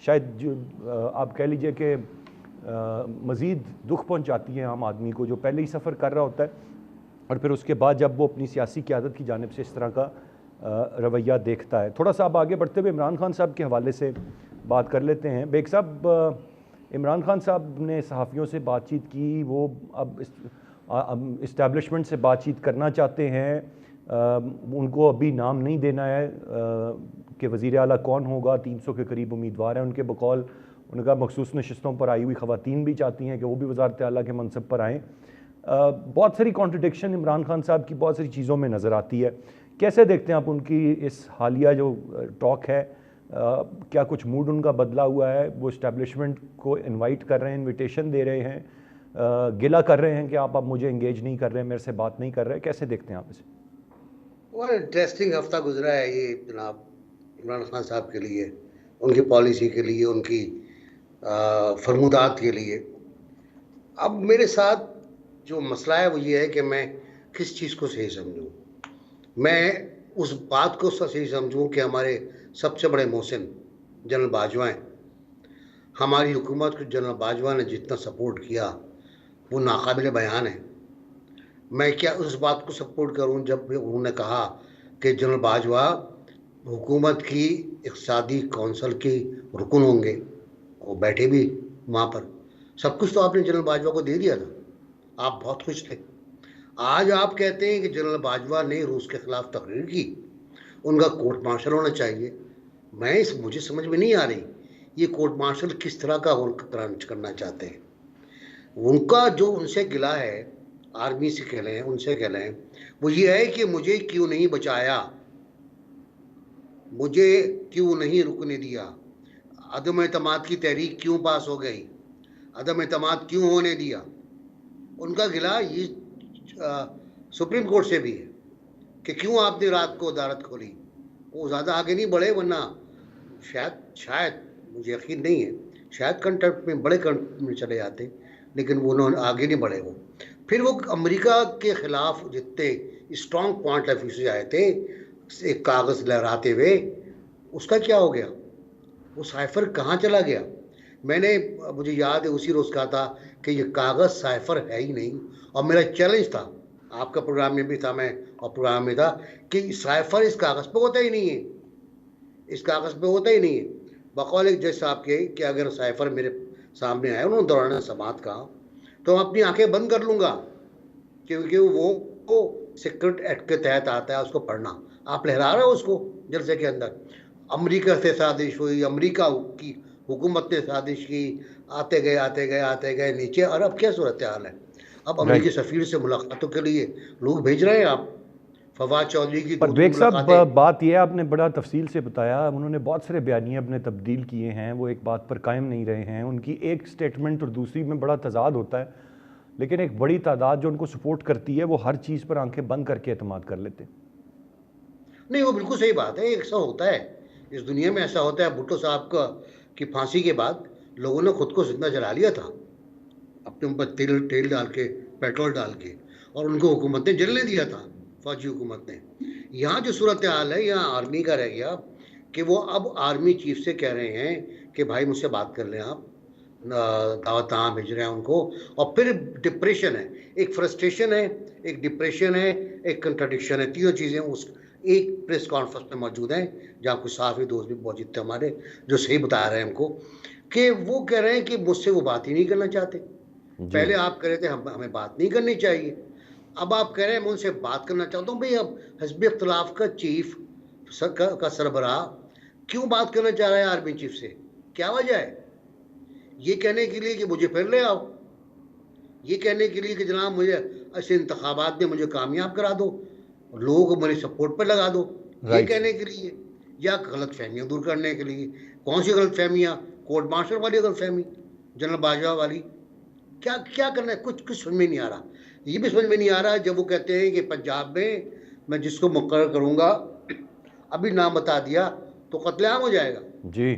शायद जो आप कह लीजिए कि मज़ीद दुख पहुंचाती हैं आम आदमी को, जो पहले ही सफ़र कर रहा होता है और फिर उसके बाद जब वो अपनी सियासी क़यादत की जानिब से इस तरह का रवैया देखता है। थोड़ा सा आप आगे बढ़ते हुए इमरान खान साहब के हवाले से बात कर लेते हैं। बेग साहब, इमरान खान साहब ने सहाफ़ियों से बातचीत की, वो अब इस्टेब्लिशमेंट से बातचीत करना चाहते हैं। उनको अभी नाम नहीं देना है कि वज़ीर आला कौन होगा। 300 के करीब उम्मीदवार हैं उनके बकौल। उनका मखसूस नशिस्तों पर आई हुई ख़वातीन भी चाहती हैं कि वो भी वज़ारत आला के मनसब पर आएँ। बहुत सारी कॉन्ट्रडिक्शन इमरान खान साहब की बहुत सारी चीज़ों में नज़र आती है। कैसे देखते हैं आप उनकी इस हालिया जो टॉक है? क्या कुछ मूड उनका बदला हुआ है? वो इस्टेब्लिशमेंट को इनवाइट कर रहे हैं, इनविटेशन दे रहे हैं, गिला कर रहे हैं कि आप अब मुझे इंगेज नहीं कर रहे, मेरे से बात नहीं कर रहे? कैसे देखते हैं आप इसे? बहुत इंटरेस्टिंग हफ्ता गुजरा है ये जनाब इमरान खान साहब के लिए, उनकी पॉलिसी के लिए, उनकी फरमुदात के लिए। अब मेरे साथ जो मसला है वो ये है कि मैं किस चीज़ को सही समझूं। मैं उस बात को सही समझूं कि हमारे सबसे बड़े मोहसिन जनरल बाजवा हैं। हमारी हुकूमत को जनरल बाजवा ने जितना सपोर्ट किया वो नाकाबिल बयान है। मैं क्या उस बात को सपोर्ट करूं जब उन्होंने कहा कि जनरल बाजवा हुकूमत की इक़्तिसादी कौंसिल की रुकन होंगे, वो बैठे भी वहाँ पर। सब कुछ तो आपने जनरल बाजवा को दे दिया था, आप बहुत खुश थे। आज आप कहते हैं कि जनरल बाजवा ने रूस के ख़िलाफ़ तकरीर की, उनका कोर्ट मार्शल होना चाहिए। मुझे समझ में नहीं आ रही ये कोर्ट मार्शल किस तरह का करना चाहते हैं। उनका जो उनसे गिला है, आर्मी से कह लें, उनसे कह लें, वो ये है कि मुझे क्यों नहीं बचाया, मुझे क्यों नहीं रुकने दिया, अदम एतमाद की तहरीक क्यों पास हो गई, अदम एतमाद क्यों होने दिया। उनका गिला ये सुप्रीम कोर्ट से भी है कि क्यों आपने रात को अदालत खोली। वो ज़्यादा आगे नहीं बढ़े, वरना शायद मुझे यकीन नहीं है, शायद कंटेम्प्ट में बड़े कंटेम्प्ट में चले जाते, लेकिन वो उन्होंने आगे नहीं बढ़े। वो फिर वो अमेरिका के ख़िलाफ़ जितने स्ट्रॉन्ग पॉइंट ऑफ व्यू से आए थे एक कागज़ लहराते हुए, उसका क्या हो गया? वो साइफर कहाँ चला गया? मुझे याद है उसी रोज़ कहा था कि ये कागज़ साइफर है ही नहीं। और मेरा चैलेंज था, आपका प्रोग्राम में भी था, मैं और प्रोग्राम में था, कि साइफर इस कागज़ पे होता ही नहीं है, इस कागज़ पे होता ही नहीं है। बकौल एक जज साहब के कि अगर साइफर मेरे सामने आया, उन्होंने दौरान समात कहा, तो मैं अपनी आंखें बंद कर लूँगा, क्योंकि वो सीक्रेट एक्ट के तहत आता है उसको पढ़ना। आप लहरा रहे हो उसको जलसे के अंदर। अमेरिका से साजिश हुई, अमेरिका की हुकूमत ने साजिश की, आते गए नीचे। और अब क्या सूरत हाल है? अब अमेरिकी सफ़ीर से मुलाकातों के लिए लोग भेज रहे हैं आप। फवाद चौधरी की पर बेग साहब, बात यह आपने बड़ा तफसील से बताया, उन्होंने बहुत सारे बयानिए अपने तब्दील किए हैं, वो एक बात पर कायम नहीं रहे हैं। उनकी एक स्टेटमेंट और दूसरी में बड़ा तजाद होता है, लेकिन एक बड़ी तादाद जो उनको सपोर्ट करती है वो हर चीज़ पर आंखें बंद करके एतमाद कर लेते। नहीं, वो बिल्कुल सही बात है। ऐसा होता है इस दुनिया में, ऐसा होता है। भुट्टो साहब की फांसी के बाद लोगों ने खुद को जिंदा जला लिया था, अपने ऊपर तेल डाल के, पेट्रोल डाल के, और उनको हुकूमत ने जलने दिया था, फौजी हुकूमत ने। यहाँ जो सूरत हाल है, यहाँ आर्मी का रह गया कि वो अब आर्मी चीफ से कह रहे हैं कि भाई मुझसे बात कर लें आप, दावतनामा भेज रहे हैं उनको, और फिर डिप्रेशन है, एक फ्रस्ट्रेशन है, एक डिप्रेशन है, एक कंट्राडिक्शन है। तीनों चीज़ें उस एक प्रेस कॉन्फ्रेंस में मौजूद हैं, जहाँ कुछ साफी दोस्त भी मौजूद थे हमारे, जो सही बता रहे हैं हमको कि वो कह रहे हैं कि मुझसे वो बात ही नहीं करना चाहते। पहले आप कह रहे थे हमें बात नहीं करनी चाहिए, अब आप कह रहे हैं मैं उनसे बात करना चाहता हूँ। भाई अब हिज़्ब इख्तिलाफ का चीफ का सरबराह क्यों बात करना चाह रहा है आर्मी चीफ से? क्या वजह है? ये कहने के लिए कि मुझे फिर ले आओ, ये कहने के लिए कि जनाब मुझे ऐसे इंतखाबात में मुझे कामयाब करा दो, लोगों को मेरे सपोर्ट पर लगा दो, ये कहने के लिए, या गलत फहमियाँ दूर करने के लिए? कौन सी गलत फहमियाँ? कोर्ट मार्शल वाली गलत फहमी, जनरल बाजवा वाली? क्या क्या करना है? कुछ कुछ समझ में नहीं आ रहा। ये भी समझ में नहीं आ रहा जब वो कहते हैं कि पंजाब में मैं जिसको मुकर्रर करूँगा, अभी नाम बता दिया तो कत्लेआम हो जाएगा। जी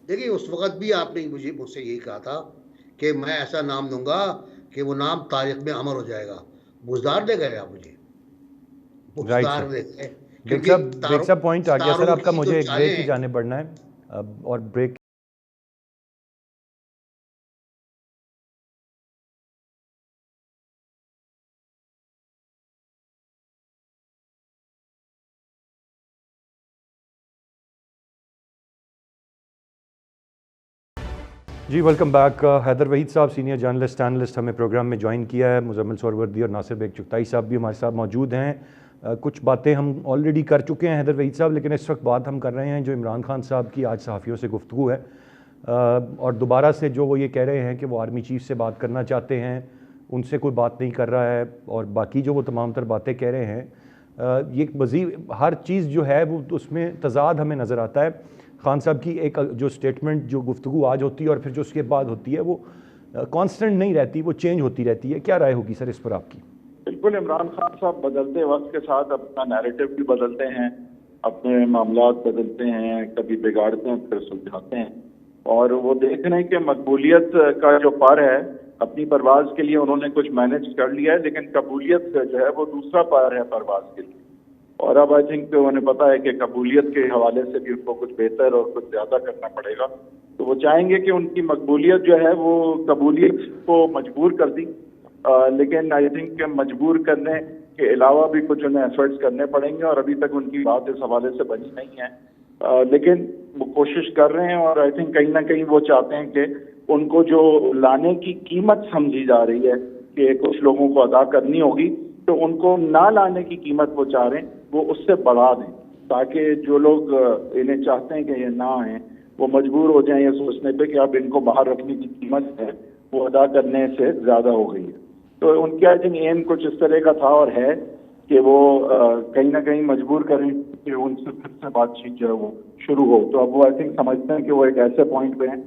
देखिए उस वक्त भी आपने मुझसे यही कहा था कि मैं ऐसा नाम दूंगा कि वो नाम तारीख में अमर हो जाएगा। बुजदार ले गए आप मुझे, राइट बुजदार सर। ले गए, बेग क्योंकि साहब पॉइंट आ गया सर सितारों आपका, की जो मुझे एक ब्रेक की चालें, जाने पड़ना है अब, और ब्रेक। जी वेलकम बैक। हैदर वहीद साहब सीनियर जर्नलिस्ट एनालिस्ट हमें प्रोग्राम में ज्वाइन किया है। मुजम्मिल सोहरवर्दी और नासिर बेग चुगताई साहब भी हमारे साथ मौजूद हैं। कुछ बातें हम ऑलरेडी कर चुके हैं हैदर वहीद साहब, लेकिन इस वक्त बात हम कर रहे हैं जो इमरान खान साहब की आज सहाफ़ियों से गुफ्तगू है, और दोबारा से जो वो ये कह रहे हैं कि वो आर्मी चीफ से बात करना चाहते हैं, उनसे कोई बात नहीं कर रहा है, और बाकी जो वो तमाम तर बातें कह रहे हैं, ये मज़ीद हर चीज़ जो है वो उसमें तज़ाद हमें नज़र आता है। खान साहब की एक जो स्टेटमेंट, जो गुफ्तगू आज होती है और फिर जो उसके बाद होती है, वो कांस्टेंट नहीं रहती, वो चेंज होती रहती है। क्या राय होगी सर इस पर आपकी? बिल्कुल, इमरान खान साहब बदलते वक्त के साथ अपना नैरेटिव भी बदलते हैं, अपने मामलात बदलते हैं, कभी बिगाड़ते हैं फिर सुलझाते हैं, और वो देख रहे हैं कि मकबूलियत का जो पार है, अपनी परवाज के लिए उन्होंने कुछ मैनेज कर लिया है, लेकिन कबूलियत जो है वो दूसरा पार है परवाज के लिए। और अब आई थिंक उन्हें पता है कि कबूलियत के हवाले से भी उनको कुछ बेहतर और कुछ ज्यादा करना पड़ेगा, तो वो चाहेंगे कि उनकी मकबूलियत जो है वो कबूलियत को मजबूर कर दी, लेकिन आई थिंक मजबूर करने के अलावा भी कुछ उन्हें एफर्ट्स करने पड़ेंगे, और अभी तक उनकी बात इस हवाले से बनी नहीं है, लेकिन वो कोशिश कर रहे हैं। और आई थिंक कहीं ना कहीं वो चाहते हैं कि उनको जो लाने की कीमत समझी जा रही है कि कुछ लोगों को अदा करनी होगी, तो उनको ना लाने की कीमत वो चाह रहे हैं वो उससे बढ़ा दें, ताकि जो लोग इन्हें चाहते हैं कि ये ना आए वो मजबूर हो जाएं ये सोचने पे कि अब इनको बाहर रखने की कीमत है वो अदा करने से ज्यादा हो गई है। तो उनके आई थिंक एम कुछ इस तरह का था और है कि वो कहीं ना कहीं मजबूर करें कि उनसे फिर से बातचीत जो है वो शुरू हो। तो अब वो आई थिंक समझते हैं कि वो एक ऐसे पॉइंट पे हैं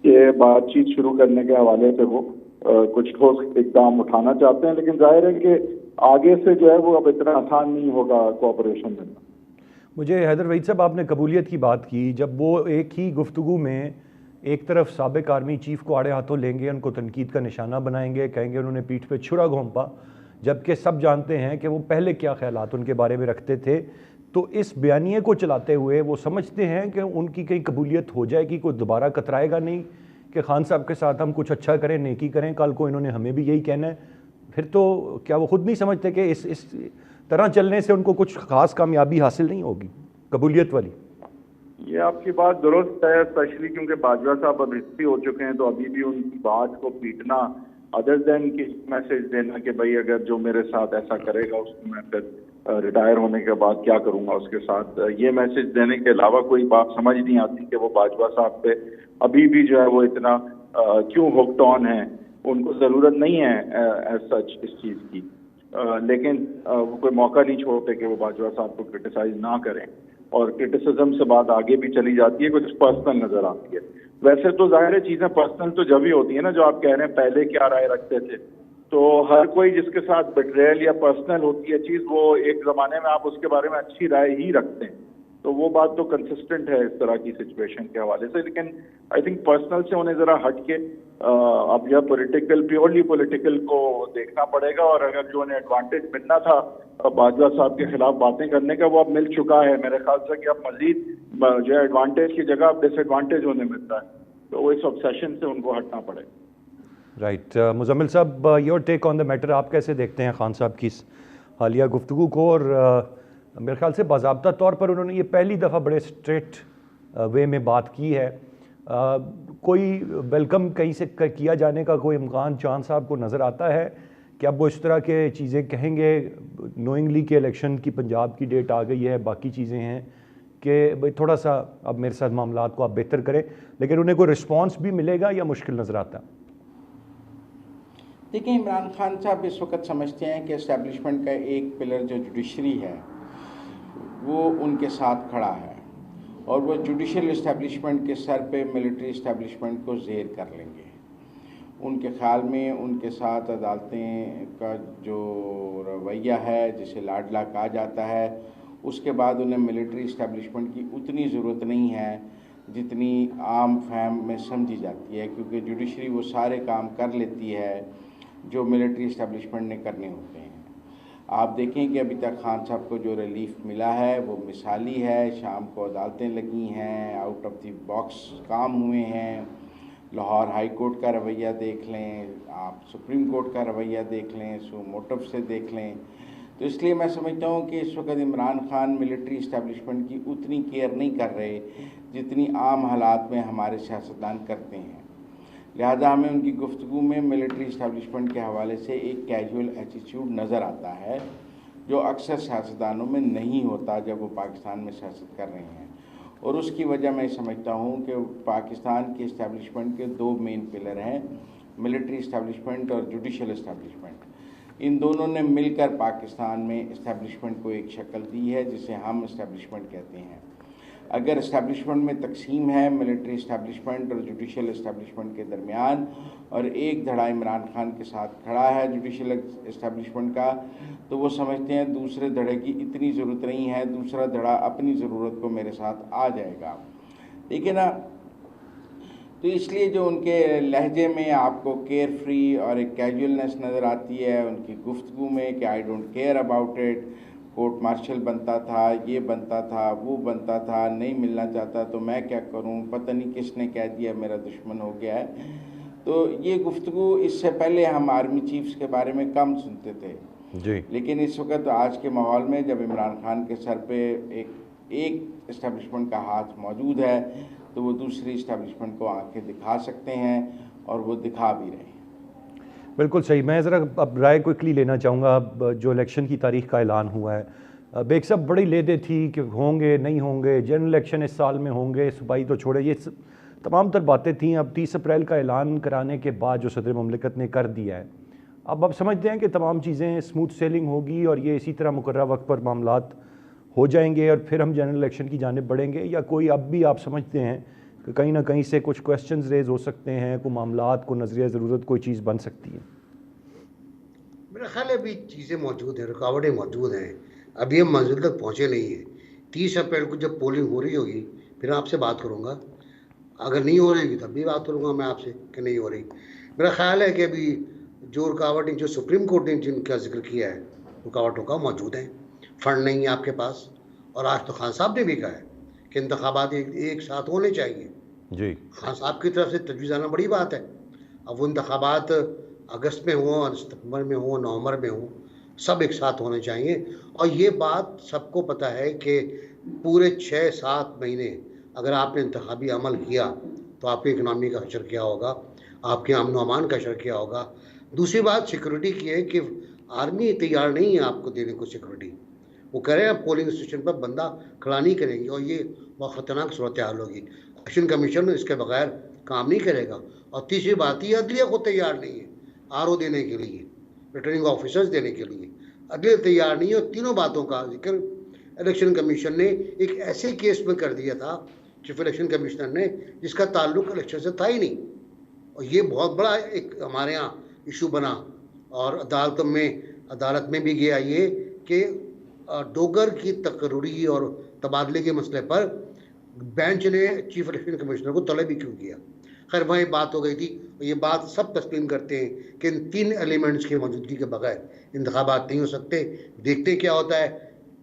कि बातचीत शुरू करने के हवाले से वो कुछ ठोस इकदाम उठाना चाहते हैं, लेकिन जाहिर है कि आगे से जो है वो अब इतना आसान नहीं होगा कोऑपरेशन देना। मुझे हैदर वहीद साहब, आपने कबूलियत की बात की, जब वो एक ही गुफ्तगू में एक तरफ साबिक आर्मी चीफ को आड़े हाथों लेंगे, उनको तनकीद का निशाना बनाएंगे, कहेंगे उन्होंने पीठ पे छुरा घोंपा, जबकि सब जानते हैं कि वो पहले क्या ख्यालात उनके बारे में रखते थे, तो इस बयानिए को चलाते हुए वो समझते हैं कि उनकी कहीं कबूलियत हो जाएगी, कोई दोबारा कतराएगा नहीं कि खान साहब के साथ हम कुछ अच्छा करें, नेकी करें, कल को इन्होंने हमें भी यही कहना है। फिर तो क्या वो खुद नहीं समझते कि इस तरह चलने से उनको कुछ खास कामयाबी हासिल नहीं होगी कबूलियत वाली? ये आपकी बात दुरुस्त है, स्पेशली क्योंकि बाजवा साहब अब हिस्ट्री हो चुके हैं, तो अभी भी उनकी बात को पीटना, अदर देन की मैसेज देना कि भाई अगर जो मेरे साथ ऐसा करेगा उसको मैं फिर रिटायर होने के बाद क्या करूंगा उसके साथ, ये मैसेज देने के अलावा कोई बात समझ नहीं आती कि वो बाजवा साहब पे अभी भी जो है वो इतना क्यों हुक्ड ऑन है। उनको ज़रूरत नहीं है एज सच इस चीज़ की, लेकिन वो कोई मौका नहीं छोड़ते कि वो बाजवा साहब को क्रिटिसाइज ना करें, और क्रिटिसिज्म से बात आगे भी चली जाती है, कुछ पर्सनल नजर आती है। वैसे तो जाहिर है चीज़ें पर्सनल तो जब ही होती है ना, जो आप कह रहे हैं पहले क्या राय रखते थे, तो हर कोई जिसके साथ बिट्रेयल या पर्सनल होती है चीज़, वो एक ज़माने में आप उसके बारे में अच्छी राय ही रखते हैं, तो वो बात तो कंसिस्टेंट है इस तरह की सिचुएशन के हवाले से। लेकिन आई थिंक पर्सनल से उन्हें ज़रा हट के अब यह पॉलिटिकल, प्योरली पॉलिटिकल को देखना पड़ेगा, और अगर जो उन्हें एडवांटेज मिलना था बाजवा साहब के खिलाफ बातें करने का, वो अब मिल चुका है। मेरे ख्याल से कि अब मजीद जो है एडवांटेज की जगह अब डिसएडवांटेज होने मिलता है। तो वो इस ऑब्सेशन से उनको हटना पड़ेगा। राइट मुजम्मिल साहब, your take on the matter, आप कैसे देखते हैं खान साहब की इस हालिया गुफ्तगू को? और मेरे ख्याल से बाज़ाब्ता तौर पर उन्होंने ये पहली दफ़ा बड़े स्ट्रेट वे में बात की है। कोई वेलकम कहीं से किया जाने का कोई इम्कान चांद साहब को नज़र आता है कि अब वो इस तरह के चीज़ें कहेंगे, नोइंगली कि इलेक्शन की पंजाब की डेट आ गई है, बाकी चीज़ें हैं कि भाई थोड़ा सा अब मेरे साथ मामलात को आप बेहतर करें, लेकिन उन्हें कोई रिस्पॉन्स भी मिलेगा या मुश्किल नज़र आता? देखिए, इमरान खान साहब इस वक्त समझते हैं कि इस्टेब्लिशमेंट का एक पिलर जो जुडिशरी है वो उनके साथ खड़ा है और वो जुडिशल इस्टेब्लिशमेंट के सर पे मिलिट्री इस्टेब्लिशमेंट को ज़ेर कर लेंगे। उनके ख्याल में उनके साथ अदालतें का जो रवैया है, जिसे लाडला कहा जाता है, उसके बाद उन्हें मिलिट्री इस्टेब्लिशमेंट की उतनी ज़रूरत नहीं है जितनी आम फहम में समझी जाती है, क्योंकि जुडिशरी वो सारे काम कर लेती है जो मिलिट्री इस्टेब्लिशमेंट ने करने होते हैं। आप देखें कि अभी तक खान साहब को जो रिलीफ मिला है वो मिसाली है। शाम को अदालतें लगी हैं, आउट ऑफ द बॉक्स काम हुए हैं। लाहौर हाई कोर्ट का रवैया देख लें, आप सुप्रीम कोर्ट का रवैया देख लें, सो मोटिव से देख लें। तो इसलिए मैं समझता हूँ कि इस वक्त इमरान खान मिलिट्री इस्टेब्लिशमेंट की उतनी केयर नहीं कर रहे जितनी आम हालात में हमारे सियासतदान करते हैं। लिहाजा हमें उनकी गुफ्तगू में मिलिट्री इस्टेब्लिशमेंट के हवाले से एक कैजुअल एटीट्यूड नज़र आता है जो अक्सर सियासतदानों में नहीं होता जब वो पाकिस्तान में सियासत कर रहे हैं। और उसकी वजह मैं समझता हूँ कि पाकिस्तान के इस्टेब्लिशमेंट के दो मेन पिलर हैं, मिलिट्री इस्टेब्लिशमेंट और जुडिशल इस्टेब्लिशमेंट। इन दोनों ने मिलकर पाकिस्तान में इस्टेब्लिशमेंट को एक शक्ल दी है जिसे हम इस्टेब्लिशमेंट कहते हैं। अगर इस्टेब्लिशमेंट में तकसीम है मिलिट्री इस्टेब्लिशमेंट और जुडिशल इस्टेब्लिशमेंट के दरमियान, और एक धड़ा इमरान खान के साथ खड़ा है जुडिशल इस्टेब्लिशमेंट का, तो वो समझते हैं दूसरे धड़े की इतनी ज़रूरत नहीं है, दूसरा धड़ा अपनी ज़रूरत को मेरे साथ आ जाएगा। ठीक है ना? तो इसलिए जो उनके लहजे में आपको केयर फ्री और एक कैजुअलनेस नज़र आती है उनकी गुफ्तगू में कि I don't care about it, court martial बनता था, ये बनता था, वो बनता था, नहीं मिलना चाहता तो मैं क्या करूं, पता नहीं किसने कह दिया मेरा दुश्मन हो गया है। तो ये गुफ्तगू इससे पहले हम आर्मी चीफ्स के बारे में कम सुनते थे जी, लेकिन इस वक्त आज के माहौल में जब इमरान खान के सर पे एक इस्टेब्लिशमेंट का हाथ मौजूद है तो वो दूसरी इस्टेब्लिशमेंट को आंखें दिखा सकते हैं और वो दिखा भी रहे हैं। बिल्कुल सही। मैं ज़रा अब राय क्विकली लेना चाहूँगा। अब जो इलेक्शन की तारीख का ऐलान हुआ है, बेग साहब बड़ी लेदे थी कि होंगे नहीं होंगे, जनरल इलेक्शन इस साल में होंगे, सूबाई तो छोड़े, ये तमाम तर बातें थीं। अब 30 अप्रैल का ऐलान कराने के बाद जो सदर ममलिकत ने कर दिया है, अब समझते हैं कि तमाम चीज़ें स्मूथ सेलिंग होगी और ये इसी तरह मुकर्रर वक्त पर मामलात हो जाएंगे और फिर हम जनरल इलेक्शन की जानिब बढ़ेंगे, या कोई अब भी आप समझते हैं कि कहीं ना कहीं से कुछ क्वेश्चंस रेज हो सकते हैं, कोई मामलात को नज़रिया ज़रूरत कोई चीज़ बन सकती है? मेरा ख्याल है अभी चीज़ें मौजूद हैं, रुकावटें मौजूद हैं, अभी हम मंजिल तक पहुँचे नहीं हैं। 30 अप्रैल को जब पोलिंग हो रही होगी फिर आपसे बात करूँगा, अगर नहीं हो रही होगी तब भी बात करूँगा मैं आपसे कि नहीं हो रही। मेरा ख्याल है कि अभी जो रुकावटें जो सुप्रीम कोर्ट ने जिनका जिक्र किया है रुकावटों का मौजूद हैं। फंड नहीं है आपके पास, और आज तो खान साहब ने भी कहा है कि इंतखाबात एक साथ होने चाहिए जी। खान साहब की तरफ से तजवीज़ आना बड़ी बात है। अब वो इंतखाबात अगस्त में हो, सितंबर में हो, नवंबर में हो, सब एक साथ होने चाहिए। और ये बात सबको पता है कि पूरे 6-7 महीने अगर आपने इंतखाबी अमल किया तो आपकी इकनॉमी का असर क्या होगा, आपके अमन व अमान का असर क्या होगा। दूसरी बात सिक्योरिटी की है कि आर्मी तैयार नहीं है आपको देने को सिक्योरिटी। वो कह रहे हैं पोलिंग स्टेशन पर बंदा खड़ा नहीं करेंगे और ये बहुत ख़तरनाक सूरत हाल होगी। इलेक्शन कमीशन इसके बगैर काम नहीं करेगा। और तीसरी बात ये अदलिया को तैयार नहीं है आरओ देने के लिए, रिटर्निंग ऑफिसर्स देने के लिए अदलिया तैयार नहीं है। और तीनों बातों का जिक्र इलेक्शन कमीशन ने एक ऐसे केस में कर दिया था, चीफ इलेक्शन कमिश्नर ने, जिसका ताल्लुक इलेक्शन से था ही नहीं। और ये बहुत बड़ा एक हमारे यहाँ इशू बना और अदालत में भी गया ये कि डोगर की तकर्री और तबादले के मसले पर बेंच ने चीफ इलेक्शन कमिश्नर को तलब भी क्यों किया। खैर वही बात हो गई थी। ये बात सब तस्लीम करते हैं कि इन 3 एलिमेंट्स की मौजूदगी के बगैर इंतखाबात नहीं हो सकते। देखते क्या होता है,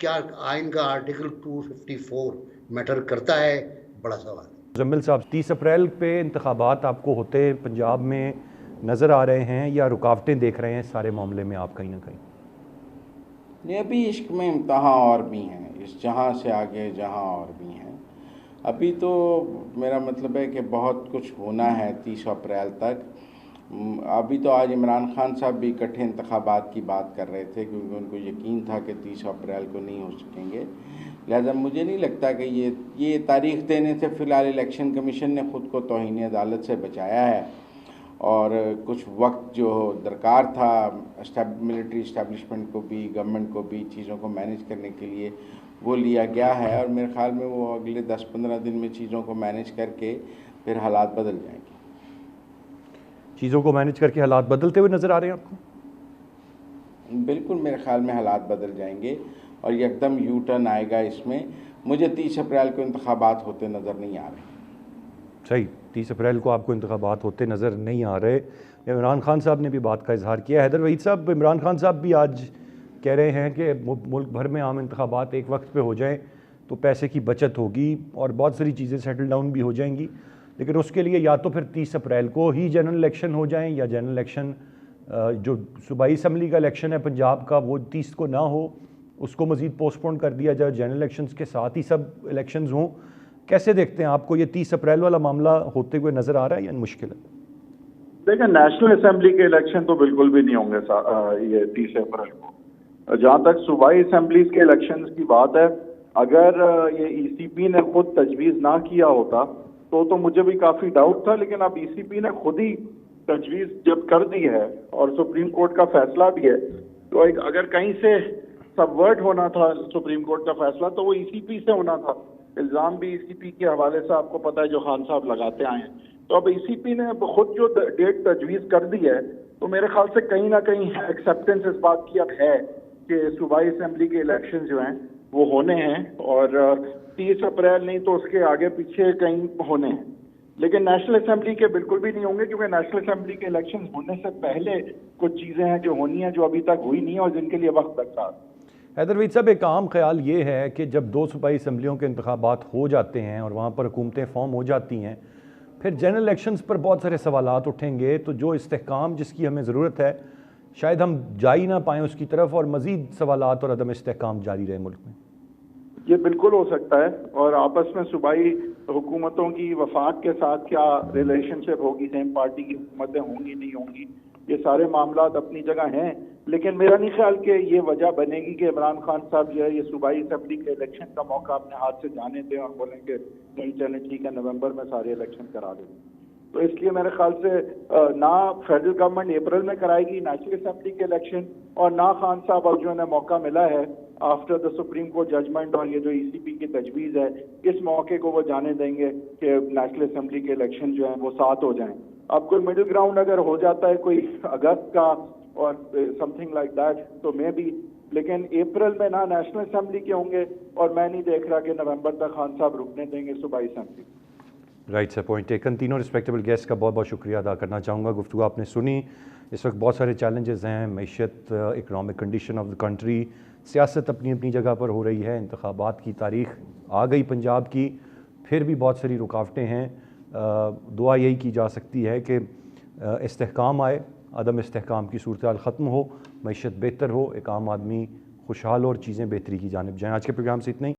क्या आइन का आर्टिकल 254 मैटर करता है, बड़ा सवाल। मुजम्मिल साहब, 30 अप्रैल पे इंतखाबात आपको होते पंजाब में नज़र आ रहे हैं या रुकावटें देख रहे हैं सारे मामले में आप कहीं ना कहीं? नहीं, अभी इश्क में इम्तहां और भी हैं, इस जहां से आगे जहां और भी हैं। अभी तो मेरा मतलब है कि बहुत कुछ होना है 30 अप्रैल तक। अभी तो आज इमरान खान साहब भी इकट्ठे इंतखाबात की बात कर रहे थे क्योंकि उनको यकीन था कि 30 अप्रैल को नहीं हो सकेंगे। लिहाजा मुझे नहीं लगता कि ये तारीख़ देने से फ़िलहाल इलेक्शन कमीशन ने ख़ुद को तौहीन अदालत से बचाया है और कुछ वक्त जो दरकार था मिलिट्री इस्टेब्लिशमेंट को भी, गवर्नमेंट को भी चीज़ों को मैनेज करने के लिए वो लिया गया है और मेरे ख़्याल में वो अगले 10-15 दिन में चीज़ों को मैनेज करके फिर हालात बदल जाएंगे। चीज़ों को मैनेज करके हालात बदलते हुए नज़र आ रहे हैं आपको? बिल्कुल, मेरे ख़्याल में हालात बदल जाएंगे और एकदम यू टर्न आएगा इसमें। मुझे 30 अप्रैल को इंतखाबात होते नज़र नहीं आ रहे। सही, 30 अप्रैल को आपको इंतखाबात होते नज़र नहीं आ रहे। इमरान खान साहब ने भी बात का इजहार किया। हैदर वहीद साहब, इमरान खान साहब भी आज कह रहे हैं कि मुल्क भर में आम इंतखाबात एक वक्त पे हो जाएं तो पैसे की बचत होगी और बहुत सारी चीज़ें सेटल डाउन भी हो जाएंगी, लेकिन उसके लिए या तो फिर 30 अप्रैल को ही जनरल इलेक्शन हो जाएं या जनरल इलेक्शन जो सूबाई असम्बली का इलेक्शन है पंजाब का वो 30 को ना हो, उसको मज़ीद पोस्टपोन कर दिया जाए, जनरल इलेक्शंस के साथ ही सब इलेक्शंस हों। कैसे देखते हैं आपको ये 30 अप्रैल वाला मामला होते हुए नज़र आ रहा है या मुश्किल है? देखिए, नेशनल असेंबली के इलेक्शन तो बिल्कुल भी नहीं होंगे ये 30 अप्रैल को। जहाँ तक सूबाई असेंबलीज के इलेक्शंस की बात है, अगर ये ईसीपी ने खुद तजवीज़ ना किया होता तो मुझे भी काफ़ी डाउट था, लेकिन अब ईसीपी ने खुद ही तजवीज़ जब कर दी है और सुप्रीम कोर्ट का फैसला भी है, तो अगर कहीं से सबवर्ट होना था सुप्रीम कोर्ट का फैसला तो वो ईसीपी से होना था। इल्ज़ाम भी ईसीपी के हवाले से आपको पता है जो खान साहब लगाते आए हैं। तो अब ईसीपी ने खुद जो डेट तजवीज़ कर दी है तो मेरे ख्याल से कहीं ना कहीं एक्सेप्टेंस इस बात की अब है कि सूबाई असेंबली के इलेक्शन जो हैं वो होने हैं और 30 अप्रैल नहीं तो उसके आगे पीछे कहीं होने हैं। लेकिन नेशनल असेंबली के बिल्कुल भी नहीं होंगे क्योंकि नेशनल असेंबली के इलेक्शन होने से पहले कुछ चीज़ें हैं जो होनी है जो अभी तक हुई नहीं है और जिनके लिए वक्त लगता है। हैदर वहीद साहब, एक आम ख्याल ये है कि जब 2 सूबाई असम्बलियों के इंतखाबात हो जाते हैं और वहाँ पर हुकूमतें फॉर्म हो जाती हैं, फिर जनरल इलेक्शंस पर बहुत सारे सवालात उठेंगे, तो जो इस्तेहकाम जिसकी हमें ज़रूरत है शायद हम जा ही ना पाएँ उसकी तरफ और मज़ीद सवालात और अदम इस्तेहकाम जारी रहे मुल्क में। ये बिल्कुल हो सकता है और आपस में सूबाई हुकूमतों की वफाक के साथ क्या रिलेशनशिप होगी, सेम पार्टी की हुकूमतें होंगी नहीं होंगी, ये सारे मामलात अपनी जगह हैं। लेकिन मेरा नहीं ख्याल कि ये वजह बनेगी कि इमरान खान साहब जो है ये सूबाई असेंबली के इलेक्शन का मौका अपने हाथ से जाने दें और बोलेंगे नहीं चलें ठीक है नवंबर में सारे इलेक्शन करा दें। तो इसलिए मेरे ख्याल से ना फेडरल गवर्नमेंट अप्रैल में कराएगी नेशनल असेंबली के इलेक्शन और ना खान साहब अब जो है मौका मिला है after the supreme court judgment और ये जो ईसीपी की तजवीज़ है इस मौके को वो जाने देंगे कि नेशनल असेंबली के इलेक्शन जो हैं वो साथ हो जाएं। अब कोई मिडिल ग्राउंड अगर हो जाता है कोई अगस्त का और समथिंग लाइक दैट तो मे बी, लेकिन अप्रैल में ना नेशनल असेंबली के होंगे और मैं नहीं देख रहा कि नवंबर तक खान साहब रुकने देंगे सूबाई assembly. Right sir, point taken. तीनों रिस्पेक्टेबल गेस्ट का बहुत बहुत शुक्रिया अदा करना चाहूँगा। गुफ्तगू आपने सुनी। इस वक्त बहुत सारे चैलेंजेस हैं, मैशत, economic condition of the country, सियासत अपनी अपनी जगह पर हो रही है, इंतखाबात की तारीख आ गई पंजाब की, फिर भी बहुत सारी रुकावटें हैं। दुआ यही की जा सकती है कि इस्तेहकाम आए, अदम इस्तेहकाम की सूरत ख़त्म हो, मैशत बेहतर हो, एक आम आदमी खुशहाल हो और चीज़ें बेहतरी की जानिब जाएँ। आज के प्रोग्राम से इतना ही।